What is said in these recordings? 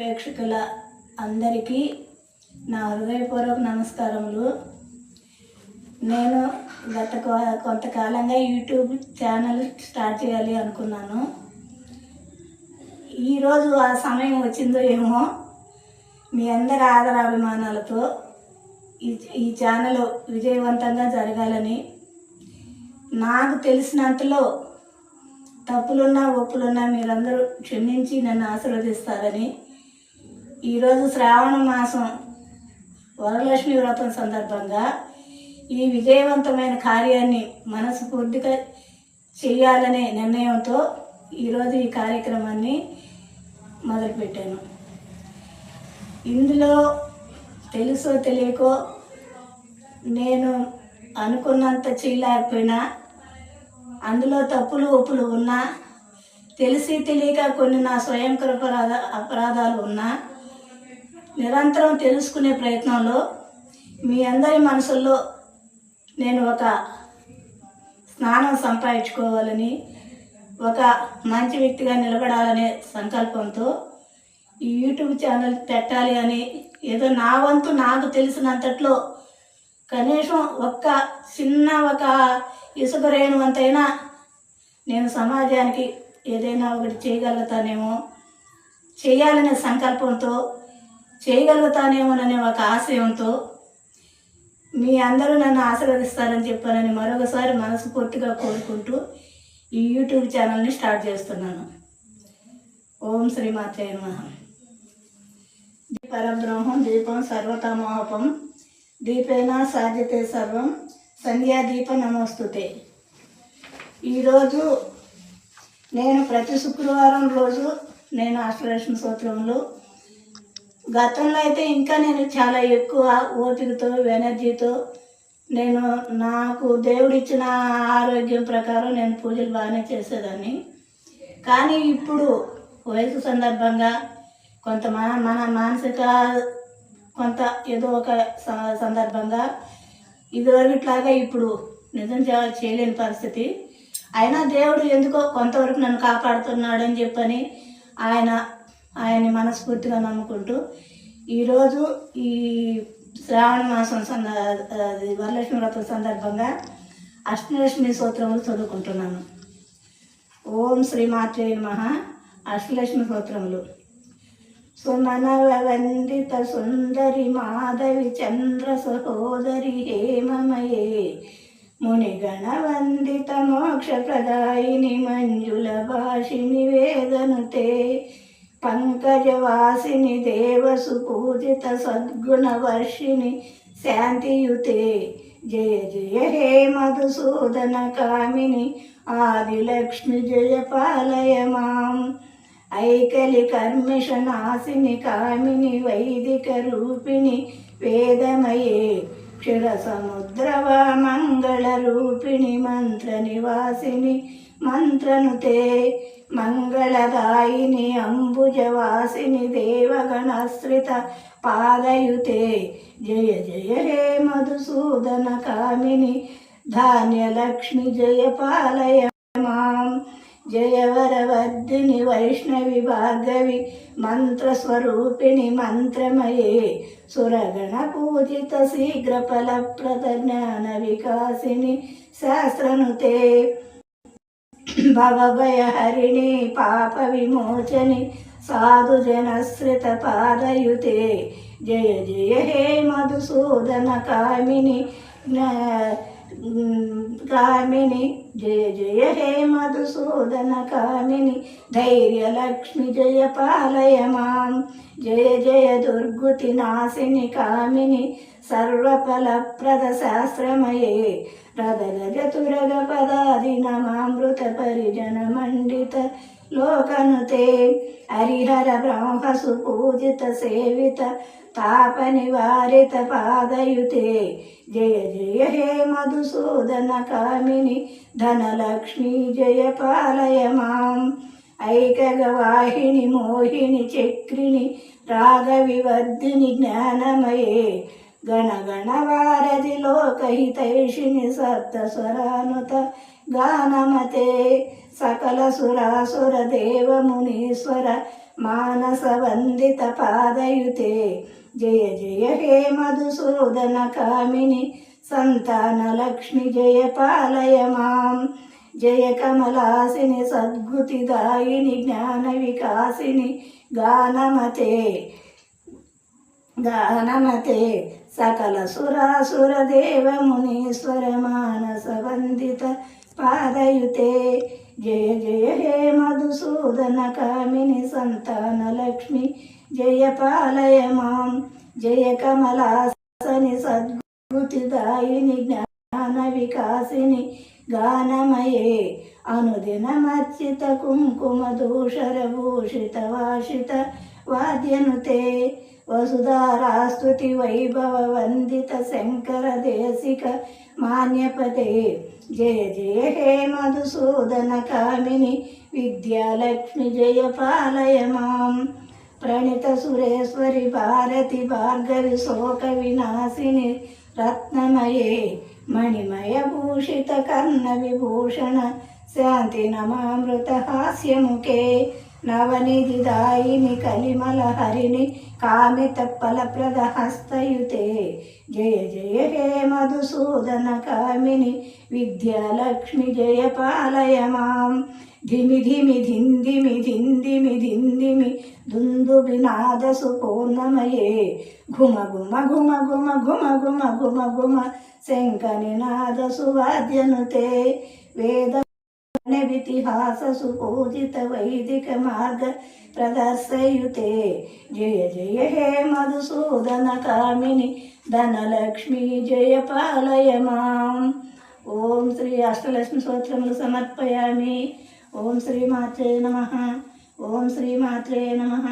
ప్రేక్షకుల అందరికీ నా హృదయపూర్వక నమస్కారములు. నేను కొంతకాలంగా యూట్యూబ్ ఛానల్ స్టార్ట్ చేయాలి అనుకున్నాను. ఈరోజు ఆ సమయం వచ్చిందో ఏమో, మీ అందరి ఆదరాభిమానాలతో ఈ ఛానల్ విజయవంతంగా జరగాలని, నాకు తెలిసినంతలో తప్పులున్నా ఒప్పులున్నా మీరందరూ క్షమించి నన్ను ఆశీర్వదిస్తారని, ఈరోజు శ్రావణ మాసం వరలక్ష్మి వ్రతం సందర్భంగా ఈ విజయవంతమైన కార్యాన్ని మనస్ఫూర్తిగా చేయాలనే నిర్ణయంతో ఈరోజు ఈ కార్యక్రమాన్ని మొదలుపెట్టాను. ఇందులో తెలుసో తెలియకో నేను అనుకున్నంత చేయలేకపోయినా, అందులో తప్పులు ఒప్పులు ఉన్నా, తెలిసి తెలియక కొన్ని నా స్వయంకృత అపరాధాలు ఉన్నా, నిరంతరం తెలుసుకునే ప్రయత్నంలో మీ అందరి మనసుల్లో నేను ఒక స్నానం సంపాదించుకోవాలని, ఒక మంచి వ్యక్తిగా నిలబడాలనే సంకల్పంతో ఈ యూట్యూబ్ ఛానల్ పెట్టాలి అని, ఏదో నా వంతు నాకు తెలిసినంతట్లో కనీసం ఒక ఇసుక రేణువంతైనా నేను సమాజానికి ఏదైనా ఒకటి చేయగలుగుతానేమో, చేయాలనే సంకల్పంతో, చేయగలుగుతానేమోననే ఒక ఆశయంతో మీ అందరూ నన్ను ఆశీర్వదిస్తారని చెప్పానని మరొకసారి మనస్ఫూర్తిగా కోరుకుంటూ ఈ యూట్యూబ్ ఛానల్ని స్టార్ట్ చేస్తున్నాను. ఓం శ్రీమాత్రే నమః. పరబ్రహ్మం దీపం సర్వతమోహపం దీపేన సాధ్యతే సర్వం సంధ్యాదీప నమోస్తుతే. ఈరోజు నేను ప్రతి శుక్రవారం రోజు నేను అష్టలక్ష్మి స్తోత్రములు, గతంలో అయితే ఇంకా నేను చాలా ఎక్కువ ఓపికతో ఎనర్జీతో నాకు దేవుడిచ్చిన ఆరోగ్యం ప్రకారం నేను పూజలు బాగానే చేసేదాన్ని. కానీ ఇప్పుడు వయసు సందర్భంగా కొంత మన మానసిక కొంత ఏదో ఒక సందర్భంగా ఇదివరకు ఇట్లాగా ఇప్పుడు నిజం చేయలేని పరిస్థితి. అయినా దేవుడు ఎందుకో కొంతవరకు నన్ను కాపాడుతున్నాడని చెప్పని ఆయన్ని మనస్ఫూర్తిగా నమ్ముకుంటూ ఈరోజు ఈ శ్రావణ మాసం వరలక్ష్మి వ్రతం సందర్భంగా అష్టలక్ష్మి స్తోత్రములు చదువుకుంటున్నాను. ఓం శ్రీమాత్రే నమః. అష్టలక్ష్మి స్తోత్రములు. సుమనవందిత సుందరి మాధవి చంద్ర సహోదరి హేమమయే మునిగణవందిత మోక్షప్రదాయిని మంజుల భాషిని వేదనుతే పంకజవాసిని దేవసు పూజిత సద్గుణవర్షిణి శాంతియుతే జయ జయ హే మధుసూదన కామిని ఆదిలక్ష్మి జయ పాలయ మాం ఐకలి కర్మిషనాశిని కామిని వైదిక రూపిణి వేదమయే క్షీర సముద్రవ మంగళ రూపిణి మంత్ర నివాసిని మంత్రనుతే మంగళదాయిని అంబుజవాసిని దేవగణశ్రిత పాదయుతే జయ జయ హే మధుసూదన కామిని ధాన్యలక్ష్మి జయ పాలయ మాం జయవరవర్ధిని వైష్ణవి భార్గవి మంత్రస్వరూపిణి మంత్రమయే సురగణ పూజిత శీఘ్ర ఫలప్రద జ్ఞాన వికాసిని శాస్త్రనుతే భవభయహరిణి పాప విమోచని సాధుజనశ్రిత పాదయుతే జయ జయ హే మధుసూదన కామిని జయ జయ హే మధుసూదన కామిని ధైర్యలక్ష్మి జయ పాలయ మాం జయ జయ దుర్గుతి నాశిని కామిని సర్వఫలప్రద శాస్త్రమయే రథగజతురగ పదాది నమామృత పరిజన మండిత లోకనుతే హరిహర బ్రహ్మసు పూజిత సేవిత తాప నివారిత పాదయుతే జయ జయ హే మధుసూదన కామిని ధనలక్ష్మి జయ పాలయ మాం ఐకగవాహిని మోహిని చక్రిని రాగవివర్ధిని జ్ఞానమయే గణగణవారధి లోకహితైషిని సప్తస్వరానుత గానమతే సకల సురాసుర దేవ మునీశ్వర मानसवन्दितपादयुते जय जय हे मधुसूदनकामिनि सन्तानलक्ष्मि जय पालय मां जय कमलासिनि सद्गुतिदायिनि ज्ञानविकासिनि गानमते गानमते सकलसुरासुरदेवमुनीश्वर मानसवन्दित पादयुते जय जय हे मधुसूदनकामिनि सन्तानलक्ष्मि जय पालय मां जय कमलासनि सद्गुतिदायिनि ज्ञानविकासिनि गानमये अनुदिनमर्चित कुङ्कुमधूषरभूषितवासित वाद्यनुते वसुधारास्तुति वैभववन्दित शङ्करदेशिक मान्यपते जय जय हे मधुसूदनकामिनि विद्यालक्ष्मि जय पालय मां प्रणितसुरेश्वरि भारति भार्गवि शोकविनाशिनि रत्नमये मणिमयभूषितकर्णविभूषण शान्तिनमामृतहास्यमुखे नवनिधिदायिनि कलिमलहरिणि कामितफलप्रदहस्तयुते जय जय हे मधुसूदनकामिनि विद्यालक्ष्मि जय पालय मां धिमि धिमि धिन्दिमि धिन्दिमि धिन्दिमि दुन्दुभिनादसुपूर्णमये घुम घुम घुम घुम घुम घुम घुम घुम शङ्खनिनादसुवाद्यनुते वेद वितिहाससुपूजित वैदिक मार्ग प्रदर्शयुते जय जय हे मधुसूदनकामिनि धनलक्ष्मी जय पालय मां ओम श्री अष्टलक्ष्मी स्तोत्रमुలు సమర్పయామి ओम श्री मात्रे नमः ओम श्री मात्रे नमः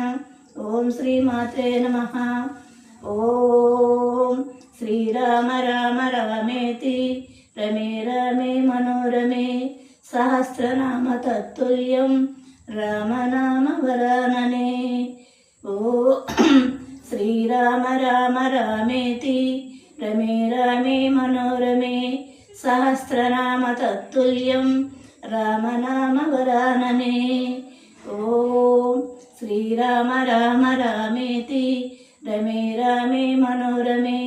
ओम श्री मात्रे नमः ओम श्रीराम राम रामेति रमे रमे मनोरमे सहस्रनाम तत्तुल्यं रामनाम वरानने ओ श्रीराम राम रामेति रमे रमे मनोरमे सहस्रनाम तत्तुल्यं रामनाम वरानने ओम श्रीराम राम रामेति रमे रमे मनोरमे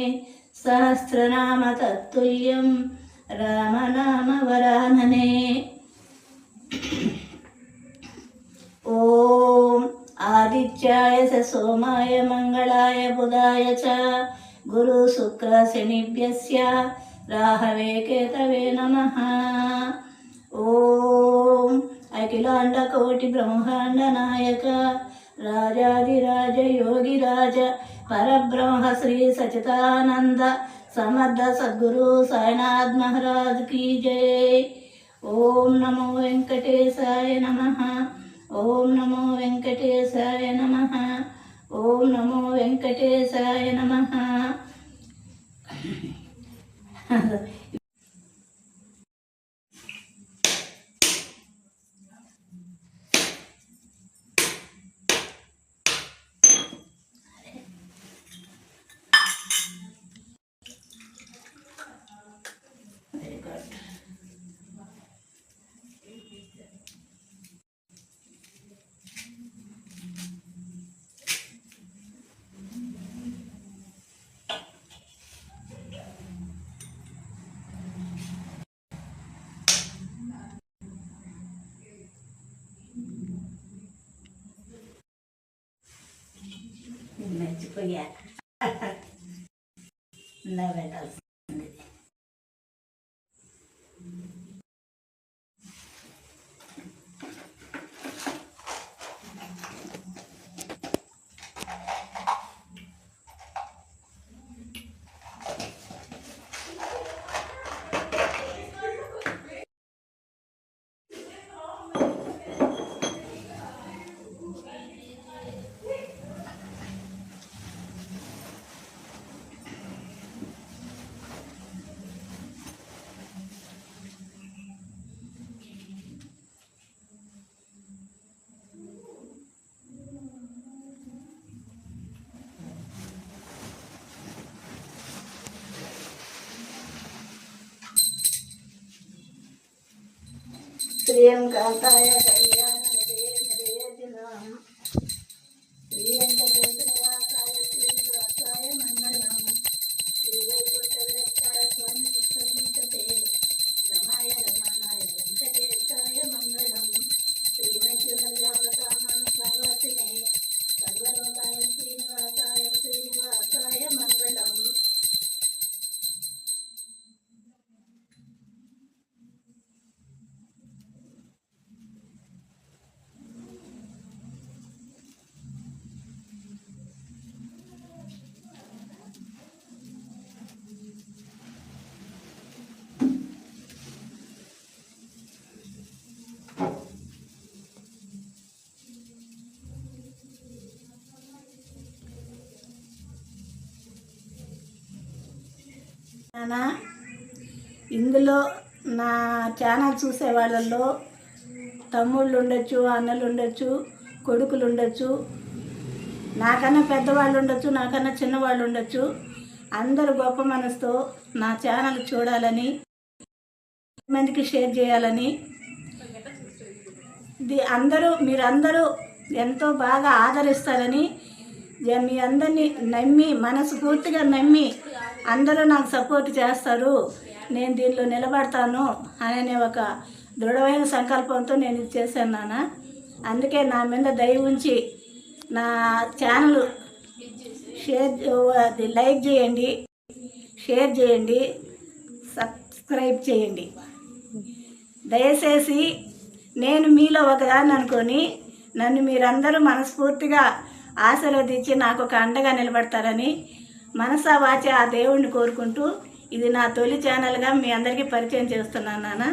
सहस्रनाम तत्तुल्यं रामनाम वरानने ओम आदित्याय च सोमाय मंगलाय बुधाय च गुरु शुक्र शनिभ्यस्य राहवे केतवे नमः ओम अखिलांड कोटि ब्रह्मांड नायक राजाधिराज योगिराज परब्रह्म श्री सच्चिदानंद समर्थ सद्गुरु साईनाथ महाराज की जय ओम नमो वेंकटेशाय नमः ओम नमो वेंकटेशाय नमः ओम नमो वेंकटेशाय नमः మర్చిపోయా పెట్టాల్సింది श्रियं कान्ताय कल्याण निधये निधये నాన్న, ఇందులో నా ఛానల్ చూసే వాళ్ళల్లో తమ్ముళ్ళు ఉండొచ్చు, అన్నలు ఉండొచ్చు, కొడుకులు ఉండొచ్చు, నాకన్నా పెద్దవాళ్ళు ఉండొచ్చు, నాకన్నా చిన్నవాళ్ళు ఉండొచ్చు. అందరూ గొప్ప మనసుతో నా ఛానల్ చూడాలని, మందికి షేర్ చేయాలని, మీరందరూ ఎంతో బాగా ఆదరిస్తారని, మీ అందరినీ నమ్మి, మనస్ఫూర్తిగా నమ్మి అందరూ నాకు సపోర్ట్ చేస్తారు, నేను దీనిలో నిలబడతాను అనే ఒక దృఢమైన సంకల్పంతో నేను ఇది చేశాను నాన్న. అందుకే నా మీద దయ ఉంచి నా ఛానల్ లైక్ చేయండి, షేర్ చేయండి, సబ్స్క్రైబ్ చేయండి. దయచేసి నేను మీలో ఒకదాన్ని అనుకొని నన్ను మీరందరూ మనస్ఫూర్తిగా ఆశీర్వదించి నాకు ఒక అండగా నిలబడతారని మనసా వాచ ఆ దేవుణ్ణి కోరుకుంటూ ఇది నా తొలి ఛానల్గా మీ అందరికీ పరిచయం చేస్తున్నాను నాన్న.